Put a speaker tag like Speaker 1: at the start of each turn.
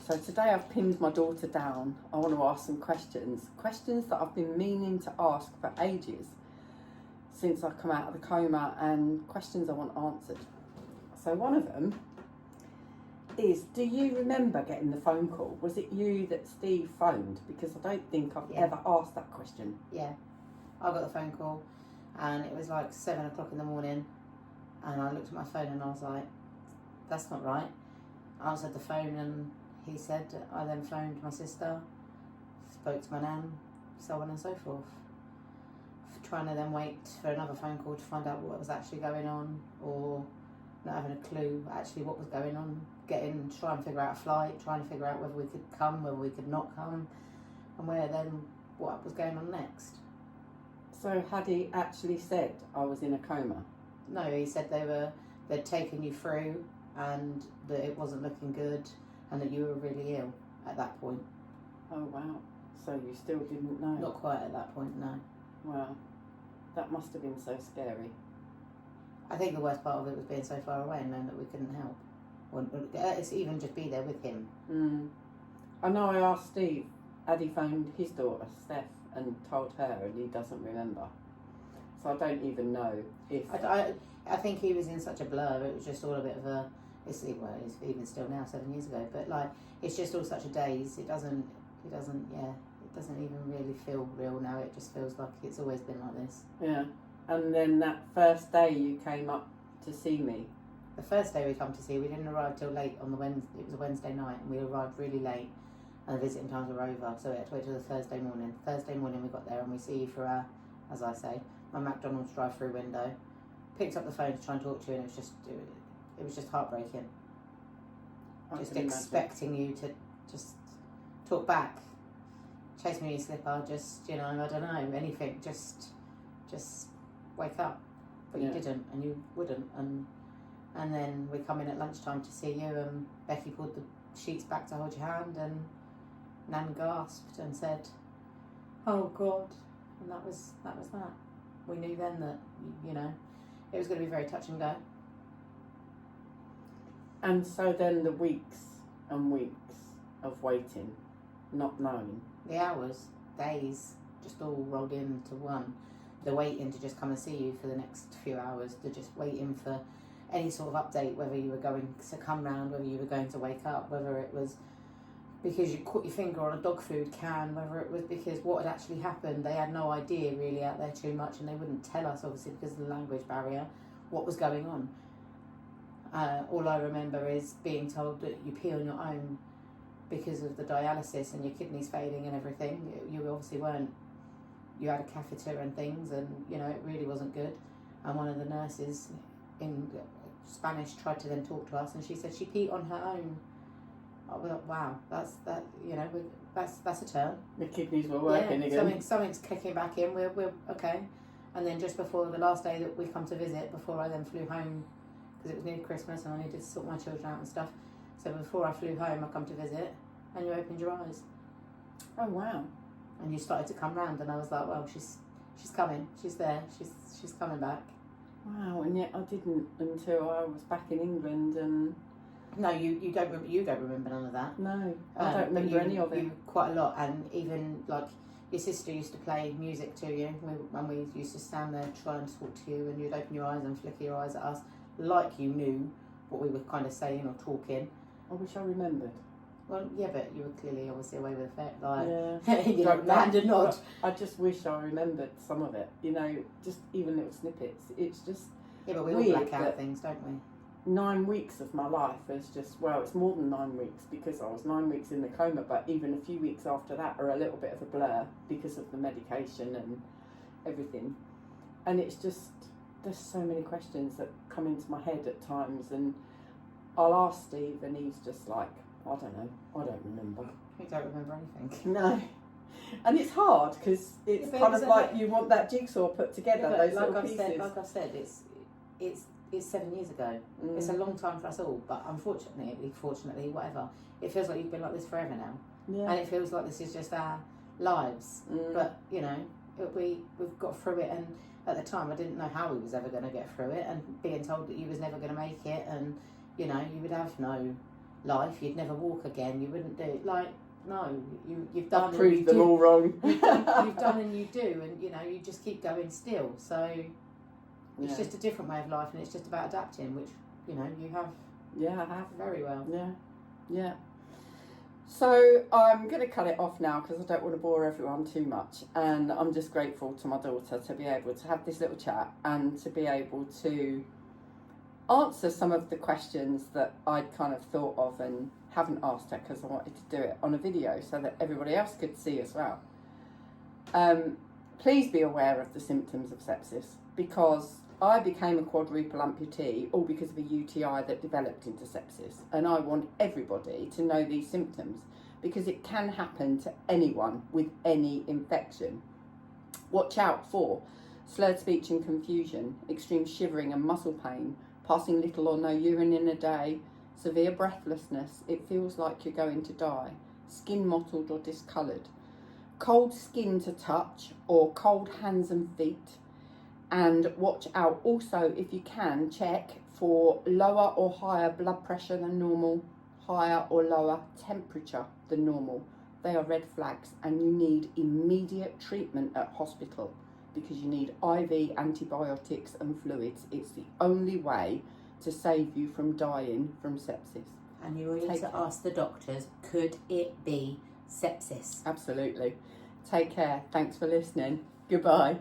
Speaker 1: So today I've pinned my daughter down. I want to ask some questions that I've been meaning to ask for ages since I come out of the coma, and questions I want answered. So one of them is, do you remember getting the phone call? Was it you that Steve phoned? Because I don't think I've ever asked that question.
Speaker 2: Yeah, I got the phone call and it was like 7 o'clock in the morning, and I looked at my phone and I was like, that's not right. I answered the phone and he said, I then phoned my sister, spoke to my nan, so on and so forth. Trying to then wait for another phone call to find out what was actually going on, or not having a clue actually what was going on. Trying to figure out a flight, trying to figure out whether we could come, whether we could not come, and what was going on next.
Speaker 1: So had he actually said I was in a coma?
Speaker 2: No, he said they'd taken you through and that it wasn't looking good and that you were really ill at that point.
Speaker 1: Oh wow, so you still didn't know?
Speaker 2: Not quite at that point, no.
Speaker 1: Wow, that must have been so scary.
Speaker 2: I think the worst part of it was being so far away and knowing that we couldn't help. It's even just be there with him.
Speaker 1: I know I asked Steve, had he phoned his daughter Steph and told her, and he doesn't remember. So I don't even know if...
Speaker 2: I think he was in such a blur. It was just all a bit of a... It's even still now, 7 years ago. But like, it's just all such a daze. It doesn't even really feel real now. It just feels like it's always been like this.
Speaker 1: Yeah. And then that first day you came up to see me.
Speaker 2: The first day we come to see, we didn't arrive till late on the Wednesday. It was a Wednesday night, and we arrived really late, and the visiting times were over, so we had to wait till the Thursday morning. Thursday morning we got there, and we see you through our, as I say, my McDonald's drive-through window. Picked up the phone to try and talk to you, and it was just heartbreaking. Just expecting you to just talk back, chase me in your slipper, just, I don't know, anything, just wake up. But you didn't, and you wouldn't, and then we come in at lunchtime to see you, and Becky pulled the sheets back to hold your hand, and Nan gasped and said, "Oh God," and that was that. We knew then that, it was going to be very touch and go.
Speaker 1: And so then the weeks and weeks of waiting, not knowing.
Speaker 2: The hours, days, just all rolled into one. The waiting to just come and see you for the next few hours, to just waiting for any sort of update, whether you were going to come round, whether you were going to wake up, whether it was because you caught your finger on a dog food can, whether it was because what had actually happened. They had no idea really out there too much, and they wouldn't tell us, obviously, because of the language barrier, what was going on. All I remember is being told that you pee on your own because of the dialysis and your kidneys failing and everything. You obviously weren't. You had a catheter and things, and it really wasn't good. And one of the nurses in Spanish tried to then talk to us, and she said she peed on her own. Oh, well, wow, that's a turn.
Speaker 1: The kidneys were working again.
Speaker 2: Something's kicking back in. We're okay. And then just before the last day that we come to visit, before I then flew home, because it was near Christmas and I needed to sort my children out and stuff. So before I flew home, I come to visit, and you opened your eyes.
Speaker 1: Oh wow!
Speaker 2: And you started to come round, and I was like, well, she's coming. She's there. She's coming back.
Speaker 1: Wow, and yet I didn't until I was back in England. And
Speaker 2: no, you don't remember none of that.
Speaker 1: No, I don't remember any of it.
Speaker 2: Quite a lot, and even like your sister used to play music to you when we used to stand there trying to talk to you, and you'd open your eyes and flicker your eyes at us like you knew what we were kind of saying or talking.
Speaker 1: I wish I remembered.
Speaker 2: Well, yeah, but you were clearly obviously away with it. Like,
Speaker 1: yeah.
Speaker 2: Hand and nod.
Speaker 1: I just wish I remembered some of it. Just even little snippets. It's just
Speaker 2: but we all black out things, don't we?
Speaker 1: 9 weeks of my life is just, well, it's more than 9 weeks because I was 9 weeks in the coma, but even a few weeks after that are a little bit of a blur because of the medication and everything. And it's just, there's so many questions that come into my head at times, and I'll ask Steve and he's just like, I don't know, I don't remember.
Speaker 2: You don't remember anything.
Speaker 1: No. And it's hard because it's kind of like you want that jigsaw put together, those little pieces.
Speaker 2: Like I said, it's 7 years ago. It's a long time for us all, but fortunately, whatever, it feels like you've been like this forever now.
Speaker 1: Yeah.
Speaker 2: And it feels like this is just our lives. But, we've got through it, and at the time I didn't know how we was ever going to get through it, and being told that you was never going to make it, and, you would have no life, you'd never walk again, you wouldn't do it. Like, no, you've done.
Speaker 1: I've proved them all wrong.
Speaker 2: You've done and you do, and you know, you just keep going still. So it's just a different way of life, and it's just about adapting, which, you know, you have.
Speaker 1: Yeah, I have.
Speaker 2: Very well.
Speaker 1: Yeah. So I'm going to cut it off now because I don't want to bore everyone too much, and I'm just grateful to my daughter to be able to have this little chat and to be able to answer some of the questions that I'd kind of thought of and haven't asked her because I wanted to do it on a video so that everybody else could see as well. Please be aware of the symptoms of sepsis, because I became a quadruple amputee all because of a UTI that developed into sepsis, and I want everybody to know these symptoms because it can happen to anyone with any infection. Watch out for slurred speech and confusion, extreme shivering and muscle pain, passing little or no urine in a day, severe breathlessness, it feels like you're going to die, skin mottled or discoloured, cold skin to touch or cold hands and feet. And watch out also, if you can, check for lower or higher blood pressure than normal, higher or lower temperature than normal. They are red flags, and you need immediate treatment at hospital because you need IV antibiotics and fluids. It's the only way to save you from dying from sepsis.
Speaker 2: And you need to ask the doctors, could it be sepsis?
Speaker 1: Absolutely. Take care. Thanks for listening. Goodbye.